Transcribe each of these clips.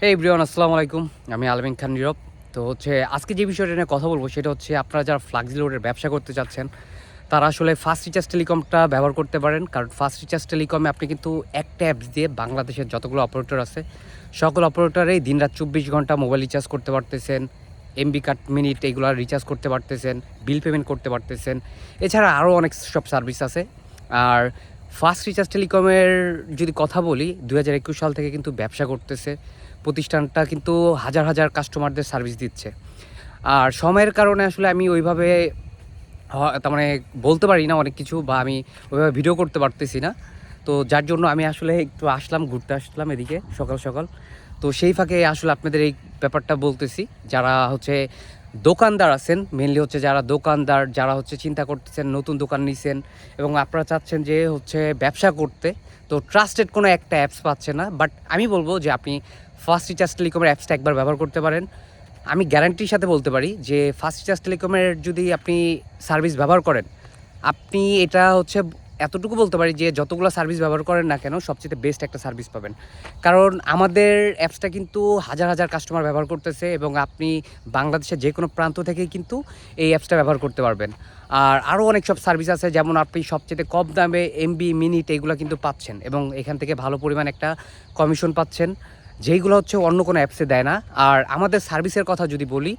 এই এভরিওয়ান, আসসালামু আলাইকুম। আমি আলমিন খান নীরব। তো আজকে যে বিষয়টা নিয়ে কথা বলবো সেটা হচ্ছে আপনারা যারা ফ্লাক্সি লোডের ব্যবসা করতে চাচ্ছেন তারা আসলে ফাস্ট রিচার্জ টেলিকমটা ব্যবহার করতে পারেন। কারণ ফাস্ট রিচার্জ টেলিকমে আপনি কিন্তু একটা অ্যাপস দিয়ে বাংলাদেশের যতগুলো অপারেটর আছে সকল অপারেটরেই দিনরাত 24 ঘন্টা মোবাইল রিচার্জ করতে পারতেছেন, এমবি কাট মিনিট এগুলো রিচার্জ করতে পারতেছেন, বিল পেমেন্ট করতে পারতেছেন। এছাড়া আরও অনেক সব সার্ভিস আছে। আর ফাস্ট রিচার্জ টেলিকমের যদি কথা বলি, 2021 সাল থেকে কিন্তু ব্যবসা করতেছে প্রতিষ্ঠানটা, কিন্তু হাজার হাজার কাস্টমারদের সার্ভিস দিচ্ছে। আর সময়ের কারণে আসলে আমি ওইভাবে তার মানে বলতে পারি না অনেক কিছু, বা আমি ওইভাবে ভিডিও করতে পারতেছি না। তো যার জন্য আমি আসলে একটু ঘুরতে আসলাম এদিকে সকাল সকাল। তো সেই ফাঁকে আসলে আপনাদের এই ব্যাপারটা বলতেছি। যারা দোকানদার আছেন, মেনলি যারা দোকানদার, যারা চিন্তা করতেছেন নতুন দোকান নিছেন এবং আপনারা চাচ্ছেন যে ব্যবসা করতে, তো ট্রাস্টেড কোনো একটা অ্যাপস পাচ্ছে না, বাট আমি বলবো যে আপনি ফাস্ট রিচার্জ টেলিকমের অ্যাপসটা একবার ব্যবহার করতে পারেন। আমি গ্যারান্টির সাথে বলতে পারি যে ফাস্ট রিচার্জ টেলিকমের যদি আপনি সার্ভিস ব্যবহার করেন, আপনি এটা এতটুকু বলতে পারি যে যতগুলো সার্ভিস ব্যবহার করেন না কেন সবচেয়ে বেস্ট একটা সার্ভিস পাবেন। কারণ আমাদের অ্যাপসটা কিন্তু হাজার হাজার কাস্টমার ব্যবহার করতেছে এবং আপনি বাংলাদেশের যে কোনো প্রান্ত থেকেই কিন্তু এই অ্যাপসটা ব্যবহার করতে পারবেন। আর আরও অনেক সব সার্ভিস আছে, যেমন আপনি সবচেয়ে কম দামে এমবি মিনিট এগুলো কিন্তু পাচ্ছেন এবং এখান থেকে ভালো পরিমাণ একটা কমিশন পাচ্ছেন, যেইগুলো অন্য কোনো অ্যাপসে দেয় না। আর আমাদের সার্ভিসের কথা যদি বলি,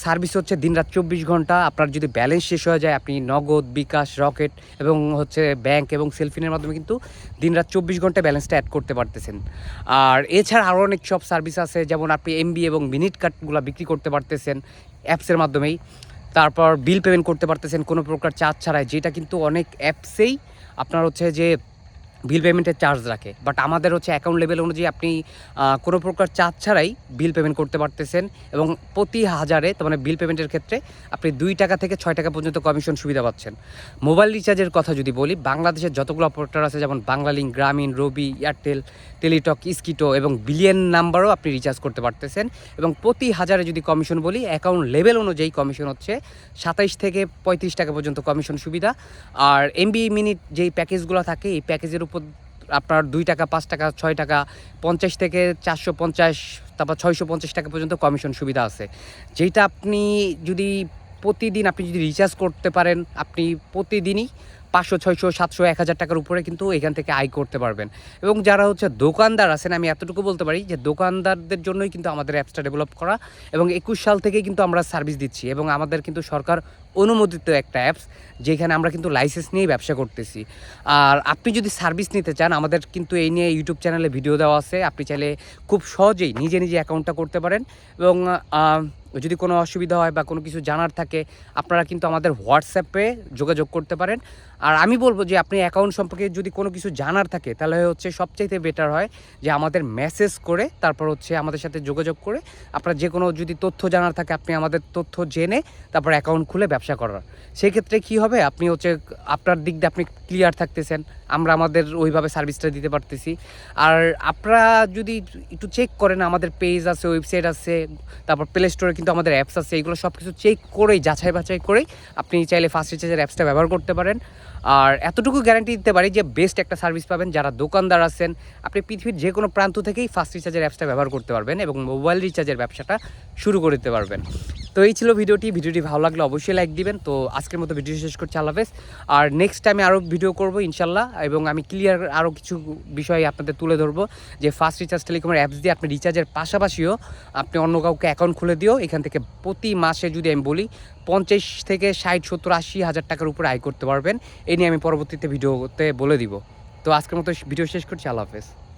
সার্ভিস দিনরাত 24 ঘন্টা। আপনার যদি ব্যালেন্স শেষ হয়ে যায়, আপনি নগদ, বিকাশ, রকেট এবং ব্যাংক এবং সেলফিনের মাধ্যমে কিন্তু দিনরাত 24 ঘন্টা ব্যালেন্সটা অ্যাড করতে পারতেছেন। আর এছাড়া আরও অনেক সব সার্ভিস আছে, যেমন আপনি এমবি এবং মিনিট কার্ডগুলো বিক্রি করতে পারতেছেন অ্যাপসের মাধ্যমেই। তারপর বিল পেমেন্ট করতে পারতেছেন কোনো প্রকার চার্জ ছাড়াই, যেটা কিন্তু অনেক অ্যাপসেই আপনার যে বিল পেমেন্টের চার্জ রাখে। বাট আমাদের অ্যাকাউন্ট লেভেল অনুযায়ী আপনি কোনো প্রকার চার্জ ছাড়াই বিল পেমেন্ট করতে পারতেছেন এবং প্রতি হাজারে, তার মানে বিল পেমেন্টের ক্ষেত্রে আপনি 2 টাকা থেকে 6 টাকা পর্যন্ত কমিশন সুবিধা পাচ্ছেন। মোবাইল রিচার্জের কথা যদি বলি, বাংলাদেশের যতগুলো অপারেটর আছে, যেমন বাংলালিংক, গ্রামীণ, রবি, এয়ারটেল, টেলিটক, স্কিটো এবং বিলিয়ন নাম্বারও আপনি রিচার্জ করতে পারতেছেন। এবং প্রতি হাজারে যদি কমিশন বলি, অ্যাকাউন্ট লেভেল অনুযায়ী কমিশন 27 থেকে 35 টাকা পর্যন্ত কমিশন সুবিধা। আর এমবি মিনিট যেই প্যাকেজগুলো থাকে, এই প্যাকেজের উপর আপনার 2 টাকা, 5 টাকা, 6 টাকা, 50 থেকে 450, তারপর 650 টাকা পর্যন্ত কমিশন সুবিধা আছে। যেটা আপনি যদি প্রতিদিন রিচার্জ করতে পারেন, আপনি প্রতিদিনই 500, 600, 700, 1000 টাকার উপরে কিন্তু এখান থেকে আয় করতে পারবেন। এবং যারা দোকানদার আছেন, আমি এতটুকু বলতে পারি যে দোকানদারদের জন্যই কিন্তু আমাদের অ্যাপসটা ডেভেলপ করা এবং 21 সাল থেকেই কিন্তু আমরা সার্ভিস দিচ্ছি এবং আমাদের কিন্তু সরকার অনুমোদিত একটা অ্যাপস, যেখানে আমরা কিন্তু লাইসেন্স নিয়েই ব্যবসা করতেছি। আর আপনি যদি সার্ভিস নিতে চান, আমাদের কিন্তু এই নিয়ে ইউটিউব চ্যানেলে ভিডিও দেওয়া আছে, আপনি চাইলে খুব সহজেই নিজে নিজে অ্যাকাউন্টটা করতে পারেন। এবং যদি কোনো অসুবিধা হয় বা কোনো কিছু জানার থাকে, আপনারা কিন্তু আমাদের হোয়াটসঅ্যাপে যোগাযোগ করতে পারেন। আর আমি বলবো যে আপনি অ্যাকাউন্ট সম্পর্কে যদি কোনো কিছু জানার থাকে, তাহলে সবচাইতে বেটার হয় যে আমাদের মেসেজ করে, তারপর আমাদের সাথে যোগাযোগ করে আপনার যে কোনো যদি তথ্য জানার থাকে, আপনি আমাদের তথ্য জেনে তারপর অ্যাকাউন্ট খুলে ব্যবসা করার। সেক্ষেত্রে কি হবে, আপনি আপনার দিক দিয়ে আপনি ক্লিয়ার থাকতেছেন, আমরা আমাদের ওইভাবে সার্ভিসটা দিতে পারতেছি। আর আপনারা যদি একটু চেক করেন, আমাদের পেজ আছে, ওয়েবসাইট আছে, তারপর প্লে স্টোরে কিন্তু আমাদের অ্যাপস আছে, এগুলো সব কিছু চেক করেই, যাচাই বাছাই করেই আপনি চাইলে ফাস্ট রিচার্জের অ্যাপসটা ব্যবহার করতে পারেন। আর এতটুকু গ্যারান্টি দিতে পারি যে বেস্ট একটা সার্ভিস পাবেন। যারা দোকানদার আছেন, আপনি পৃথিবীর যে কোনো প্রান্ত থেকেই ফাস্ট রিচার্জের অ্যাপসটা ব্যবহার করতে পারবেন এবং মোবাইল রিচার্জের ব্যবসাটা শুরু করে দিতে পারবেন। তো এই ছিল ভিডিওটি ভালো লাগলে অবশ্যই লাইক দিবেন। তো আজকের মতো ভিডিও শেষ করছি, আল্লাহ হাফেজ। আর নেক্সট টাইমে আরও ভিডিও করব ইনশাল্লাহ, এবং আমি ক্লিয়ার আরও কিছু বিষয় আপনাদের তুলে ধরবো যে ফাস্ট রিচার্জ টেলিকমের অ্যাপস দিয়ে আপনি রিচার্জের পাশাপাশিও আপনি অন্য কাউকে অ্যাকাউন্ট খুলে দিও এখান থেকে প্রতি মাসে যদি আমি বলি 50 থেকে 60, 70, 80 হাজার টাকার উপরে আয় করতে পারবেন। এই নিয়ে আমি পরবর্তীতে ভিডিওতে বলে দিব। তো আজকের মতো ভিডিও শেষ করছি, আল্লাহ হাফেজ।